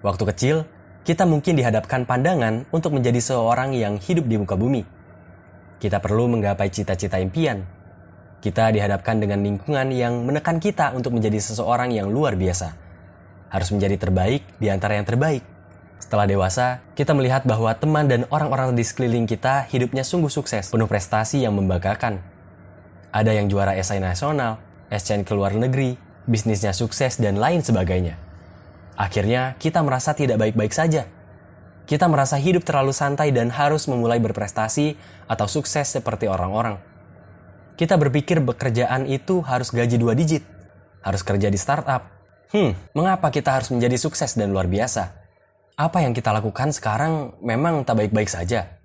Waktu kecil, kita mungkin dihadapkan pandangan untuk menjadi seorang yang hidup di muka bumi. Kita perlu menggapai cita-cita impian. Kita dihadapkan dengan lingkungan yang menekan kita untuk menjadi seseorang yang luar biasa. Harus menjadi terbaik di antara yang terbaik. Setelah dewasa, kita melihat bahwa teman dan orang-orang di sekeliling kita hidupnya sungguh sukses, penuh prestasi yang membanggakan. Ada yang juara esai nasional, exchange ke luar negeri, bisnisnya sukses, dan lain sebagainya. Akhirnya, kita merasa tidak baik-baik saja. Kita merasa hidup terlalu santai dan harus memulai berprestasi atau sukses seperti orang-orang. Kita berpikir pekerjaan itu harus gaji 2 digit, harus kerja di startup. Mengapa kita harus menjadi sukses dan luar biasa? Apa yang kita lakukan sekarang memang tak baik-baik saja.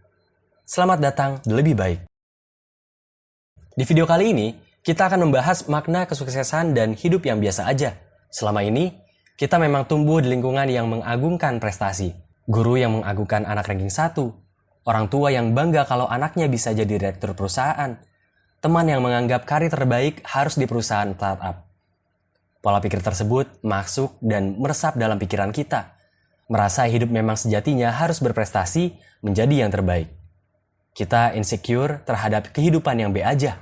Selamat datang di Lebih Baik. Di video kali ini, kita akan membahas makna kesuksesan dan hidup yang biasa aja. Selama ini, kita memang tumbuh di lingkungan yang mengagungkan prestasi. Guru yang mengagungkan anak ranking 1. Orang tua yang bangga kalau anaknya bisa jadi direktur perusahaan. Teman yang menganggap karir terbaik harus di perusahaan startup. Pola pikir tersebut masuk dan meresap dalam pikiran kita. Merasa hidup memang sejatinya harus berprestasi menjadi yang terbaik. Kita insecure terhadap kehidupan yang B aja.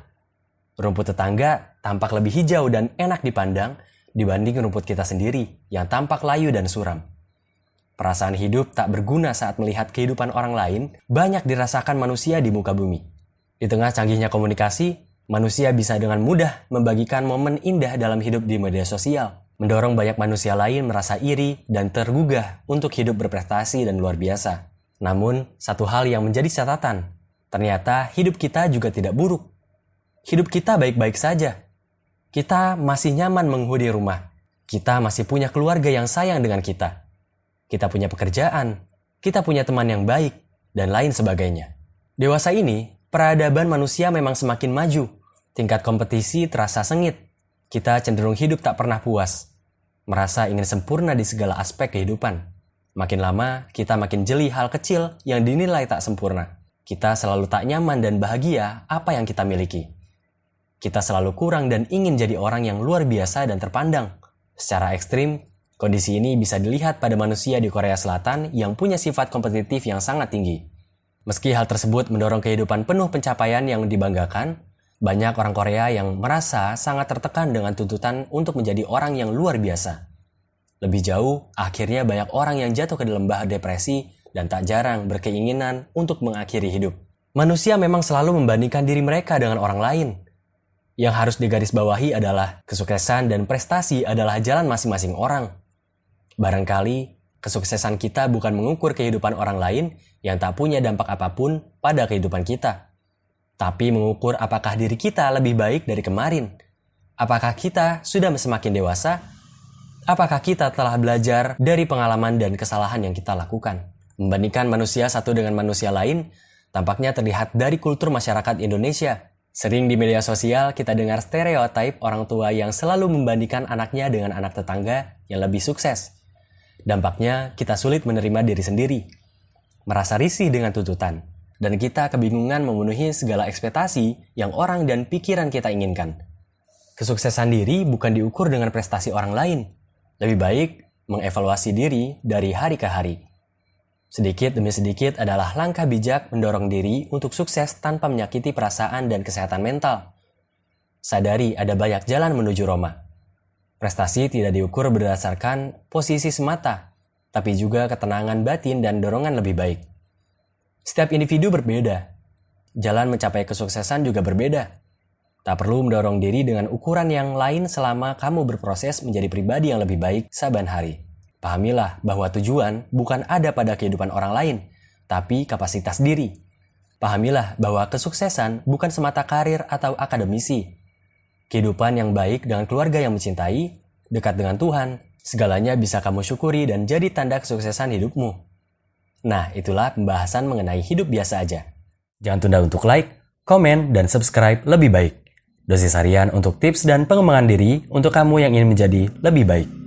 Rumput tetangga tampak lebih hijau dan enak dipandang dibanding rumput kita sendiri yang tampak layu dan suram. Perasaan hidup tak berguna saat melihat kehidupan orang lain banyak dirasakan manusia di muka bumi. Di tengah canggihnya komunikasi, manusia bisa dengan mudah membagikan momen indah dalam hidup di media sosial, mendorong banyak manusia lain merasa iri dan tergugah untuk hidup berprestasi dan luar biasa. Namun, satu hal yang menjadi catatan, ternyata hidup kita juga tidak buruk. Hidup kita baik-baik saja. Kita masih nyaman menghuni rumah. Kita masih punya keluarga yang sayang dengan kita. Kita punya pekerjaan. Kita punya teman yang baik. Dan lain sebagainya. Dewasa ini, peradaban manusia memang semakin maju. Tingkat kompetisi terasa sengit. Kita cenderung hidup tak pernah puas. Merasa ingin sempurna di segala aspek kehidupan. Makin lama, kita makin jeli hal kecil yang dinilai tak sempurna. Kita selalu tak nyaman dan bahagia apa yang kita miliki. Kita selalu kurang dan ingin jadi orang yang luar biasa dan terpandang. Secara ekstrim, kondisi ini bisa dilihat pada manusia di Korea Selatan yang punya sifat kompetitif yang sangat tinggi. Meski hal tersebut mendorong kehidupan penuh pencapaian yang dibanggakan, banyak orang Korea yang merasa sangat tertekan dengan tuntutan untuk menjadi orang yang luar biasa. Lebih jauh, akhirnya banyak orang yang jatuh ke dalam bahar depresi dan tak jarang berkeinginan untuk mengakhiri hidup. Manusia memang selalu membandingkan diri mereka dengan orang lain. Yang harus digarisbawahi adalah kesuksesan dan prestasi adalah jalan masing-masing orang. Barangkali, kesuksesan kita bukan mengukur kehidupan orang lain yang tak punya dampak apapun pada kehidupan kita. Tapi mengukur apakah diri kita lebih baik dari kemarin. Apakah kita sudah semakin dewasa? Apakah kita telah belajar dari pengalaman dan kesalahan yang kita lakukan? Membandingkan manusia satu dengan manusia lain, tampaknya terlihat dari kultur masyarakat Indonesia. Sering di media sosial kita dengar stereotip orang tua yang selalu membandingkan anaknya dengan anak tetangga yang lebih sukses. Dampaknya kita sulit menerima diri sendiri, merasa risih dengan tuntutan, dan kita kebingungan memenuhi segala ekspektasi yang orang dan pikiran kita inginkan. Kesuksesan diri bukan diukur dengan prestasi orang lain. Lebih baik mengevaluasi diri dari hari ke hari. Sedikit demi sedikit adalah langkah bijak mendorong diri untuk sukses tanpa menyakiti perasaan dan kesehatan mental. Sadari ada banyak jalan menuju Roma. Prestasi tidak diukur berdasarkan posisi semata, tapi juga ketenangan batin dan dorongan lebih baik. Setiap individu berbeda. Jalan mencapai kesuksesan juga berbeda. Tak perlu mendorong diri dengan ukuran yang lain selama kamu berproses menjadi pribadi yang lebih baik saban hari. Pahamilah bahwa tujuan bukan ada pada kehidupan orang lain, tapi kapasitas diri. Pahamilah bahwa kesuksesan bukan semata karir atau akademisi. Kehidupan yang baik dengan keluarga yang mencintai, dekat dengan Tuhan, segalanya bisa kamu syukuri dan jadi tanda kesuksesan hidupmu. Nah, itulah pembahasan mengenai hidup biasa aja. Jangan tunda untuk like, komen, dan subscribe Lebih Baik. Dosis harian untuk tips dan pengembangan diri untuk kamu yang ingin menjadi lebih baik.